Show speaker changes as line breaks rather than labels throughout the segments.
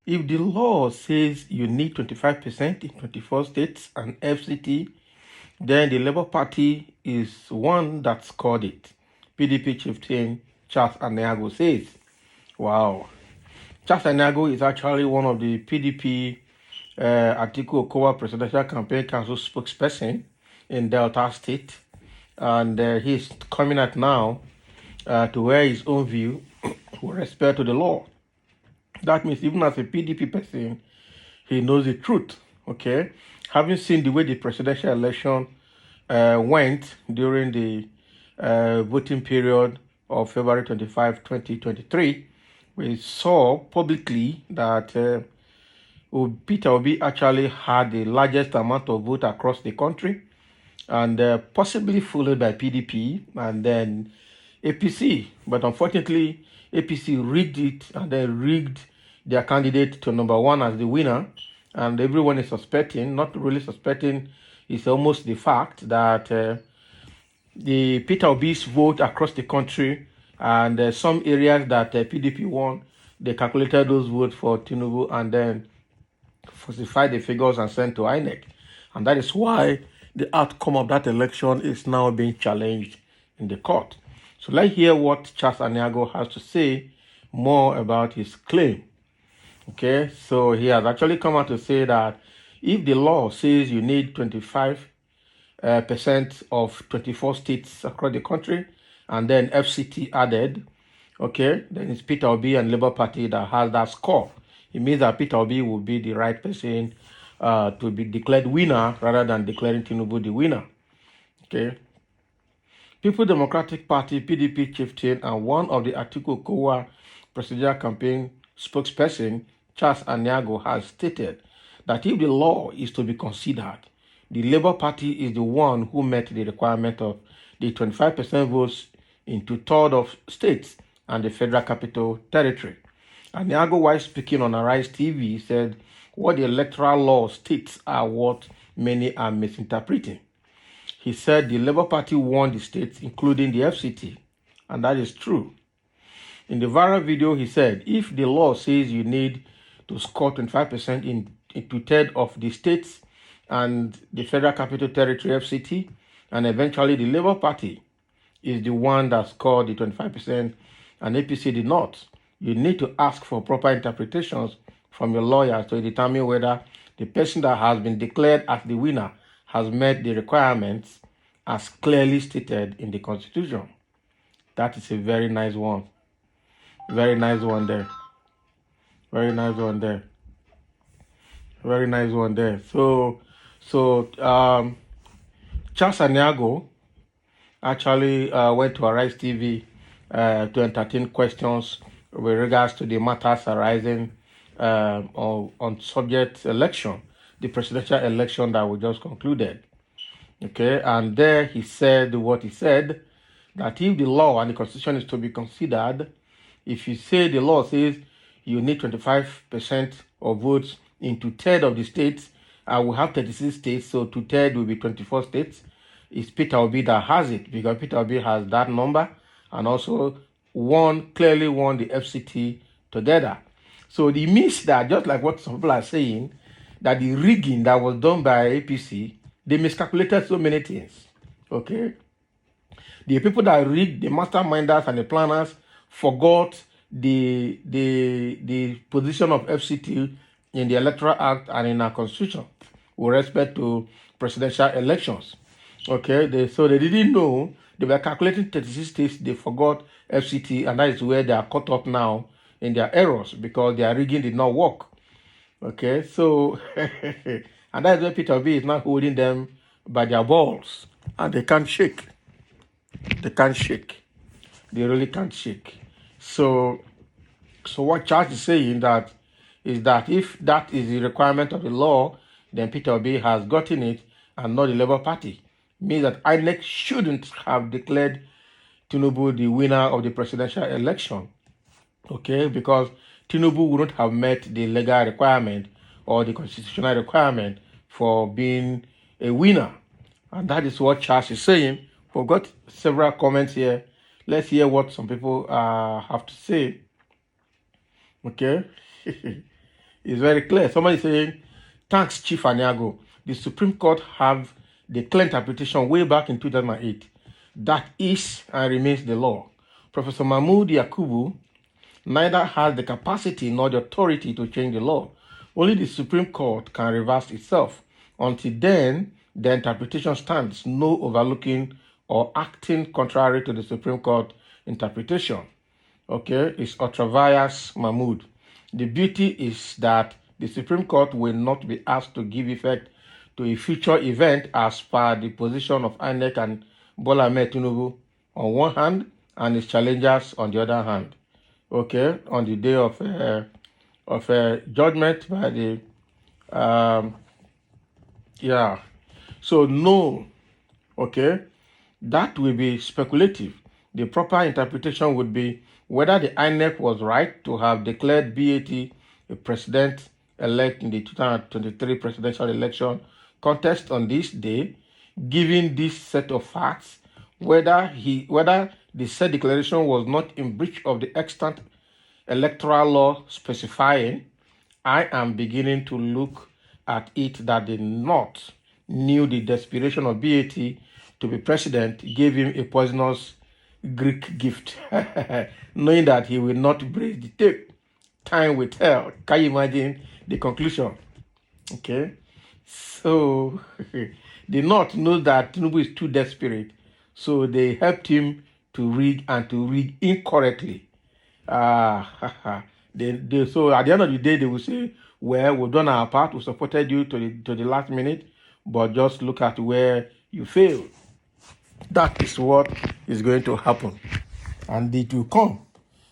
If the law says you need 25% in 24 states and FCT, then the Labour Party is one that scored it. PDP Chieftain Charles Aniago says. Wow. Charles Aniago is actually one of the PDP Atiku Okowa Presidential Campaign Council spokesperson in Delta State. And he's coming out now to wear his own view with respect to the law. That means even as a PDP person, he knows the truth, okay? Having seen the way the presidential election went during the voting period of February 25, 2023, we saw publicly that Peter Obi actually had the largest amount of vote across the country, and possibly followed by PDP and then APC. But unfortunately, APC rigged it and then rigged their candidate to number one as the winner. And everyone is suspecting, not really suspecting, it's almost the fact that the Peter Obi's vote across the country and some areas that PDP won, they calculated those votes for Tinubu and then falsified the figures and sent to INEC. And that is why the outcome of that election is now being challenged in the court. So let's hear what Charles Aniago has to say more about his claim. Okay, so he has actually come out to say that if the law says you need 25% of 24 states across the country and then FCT added, okay, then it's Peter Obi and Labour Party that has that score. It means that Peter Obi will be the right person to be declared winner rather than declaring Tinubu the winner. Okay. People Democratic Party, PDP Chieftain, and one of the Atiku Okowa presidential campaign spokesperson, Charles Aniago, has stated that if the law is to be considered, the Labour Party is the one who met the requirement of the 25% votes in 2/3 of states and the Federal Capital Territory. Aniago, while speaking on Arise TV, said what the electoral law states are what many are misinterpreting. He said the Labour Party won the states, including the FCT, and that is true. In the viral video, he said, if the law says you need to score 25% in 2/3 of the states and the Federal Capital Territory, FCT, and eventually the Labour Party is the one that scored the 25% and APC did not, you need to ask for proper interpretations from your lawyers to determine whether the person that has been declared as the winner has met the requirements as clearly stated in the Constitution. That is a very nice one. Very nice one there. Very nice one there. Very nice one there. So Charles Aniago actually went to Arise TV to entertain questions with regards to the matters arising on subject election, the presidential election that we just concluded. Okay, and there he said what he said, that if the law and the Constitution is to be considered, if you say the law says you need 25% of votes in 2/3 of the states, and we have 36 states, so 2/3 will be 24 states. It's Peter Obi that has it, because Peter Obi has that number and also clearly won the FCT together. So it means that, just like what some people are saying, that the rigging that was done by APC, they miscalculated so many things. Okay? The people that rigged, the masterminders and the planners, forgot the position of FCT in the Electoral Act and in our Constitution with respect to presidential elections. Okay, so they didn't know. They were calculating 36 states. They forgot FCT, and that is where they are caught up now in their errors because their rigging did not work. Okay, so and that is where Peter Obi is now holding them by their balls, and they can't shake. They can't shake. They really can't shake. So what Charles is saying is that if that is the requirement of the law, then Peter Obi has gotten it and not the Labour Party. Means that INEC shouldn't have declared Tinubu the winner of the presidential election. Okay, because Tinubu wouldn't have met the legal requirement or the constitutional requirement for being a winner. And that is what Charles is saying. We've got several comments here. Let's hear what some people have to say. Okay. It's very clear. Somebody saying, thanks, Chief Aniago. The Supreme Court have the clear interpretation way back in 2008. That is and remains the law. Professor Mahmoud Yakubu neither has the capacity nor the authority to change the law. Only the Supreme Court can reverse itself. Until then, the interpretation stands, no overlooking or acting contrary to the Supreme Court interpretation. Okay, it's Ultravias Mahmood. The beauty is that the Supreme Court will not be asked to give effect to a future event as per the position of INEC and Bola Ahmed Tinubu on one hand and its challengers on the other hand. Okay, on the day of judgment by the yeah. So no, okay, that will be speculative. The proper interpretation would be whether the INEC was right to have declared BAT a president-elect in the 2023 presidential election contest on this day, given this set of facts, whether the said declaration was not in breach of the extant electoral law specifying. I am beginning to look at it that the North knew the desperation of BAT to be president gave him a poisonous Greek gift, knowing that he will not break the tape. Time will tell. Can you imagine the conclusion? Okay. So the North knows that Tinubu is too desperate. So they helped him to rig and to rig incorrectly. So at the end of the day, they will say, well, we've done our part, we supported you to the last minute, but just look at where you failed. That is what is going to happen. And it will come.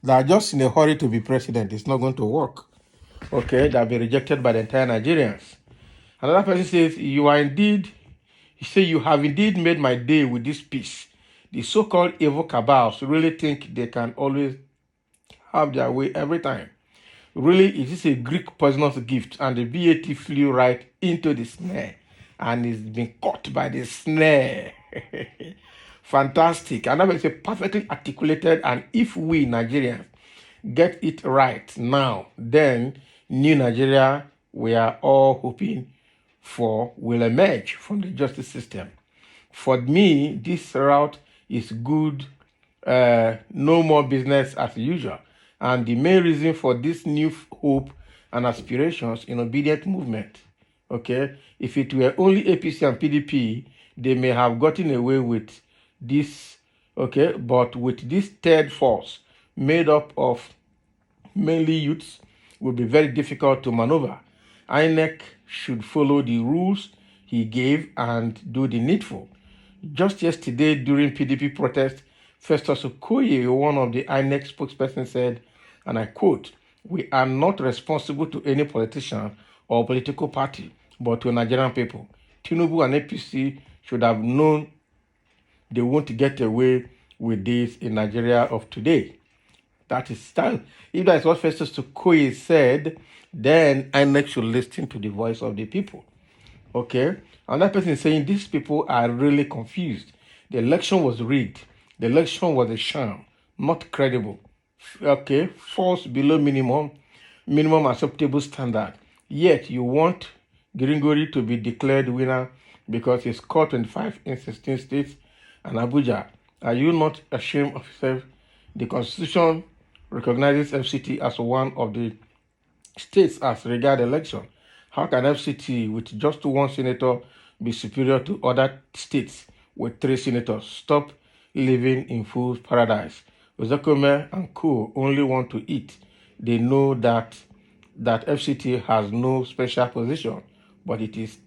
They are just in a hurry to be president. It's not going to work. Okay, they'll be rejected by the entire Nigerians. Another person says, you have indeed made my day with this peace. The so-called evil cabals really think they can always have their way every time. Really, it is a Greek poisonous gift, and the BAT flew right into the snare and is being caught by the snare. Fantastic. And that is a perfectly articulated, and if we Nigerians get it right now, then new Nigeria we are all hoping for will emerge from the justice system. For me, this route is good. No more business as usual. And the main reason for this new hope and aspirations in obedient movement, okay, if it were only APC and PDP, they may have gotten away with this, okay, but with this third force made up of mainly youths, will be very difficult to maneuver. INEC should follow the rules he gave and do the needful. Just yesterday, during PDP protest, Festus Okoye, one of the INEC spokespersons, said, and I quote, "We are not responsible to any politician or political party, but to Nigerian people. Tinubu and APC should have known they won't get away with this in Nigeria of today." That is style. If that is what Festus Okoye said, then INEC should listen to the voice of the people. Okay? Another person is saying these people are really confused. The election was rigged. The election was a sham, not credible. Okay? False below minimum acceptable standard. Yet you want Gringori to be declared winner because he scored 25 in 16 states and Abuja. Are you not ashamed of yourself? The Constitution recognizes FCT as one of the states as regard election. How can FCT with just one senator be superior to other states with 3 senators? Stop living in fool's paradise. Ozekome and co only want to eat. They know that FCT has no special position, but it is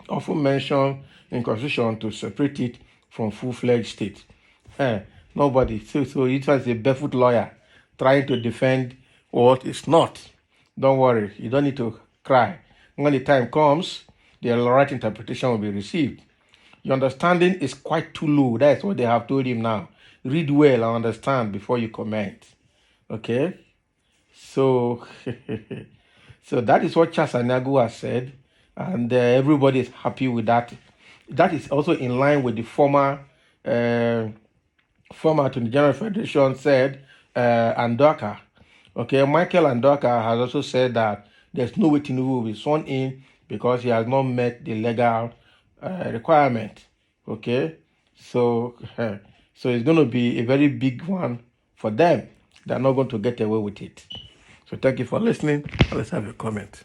often mentioned in Constitution to separate it from full-fledged state. Nobody. So it was a barefoot lawyer trying to defend what is not. Don't worry. You don't need to cry. When the time comes, the right interpretation will be received. Your understanding is quite too low. That's what they have told him now. Read well and understand before you comment. Okay? So, so that is what Charles Anagu has said, and everybody is happy with that. That is also in line with the former former Attorney General Federation said, Andoka. Okay, Michael Andoka has also said that there's no way Tinubu will be sworn in because he has not met the legal requirement. Okay, so so it's going to be a very big one for them. They're not going to get away with it. So thank you for listening. Let's have a comment.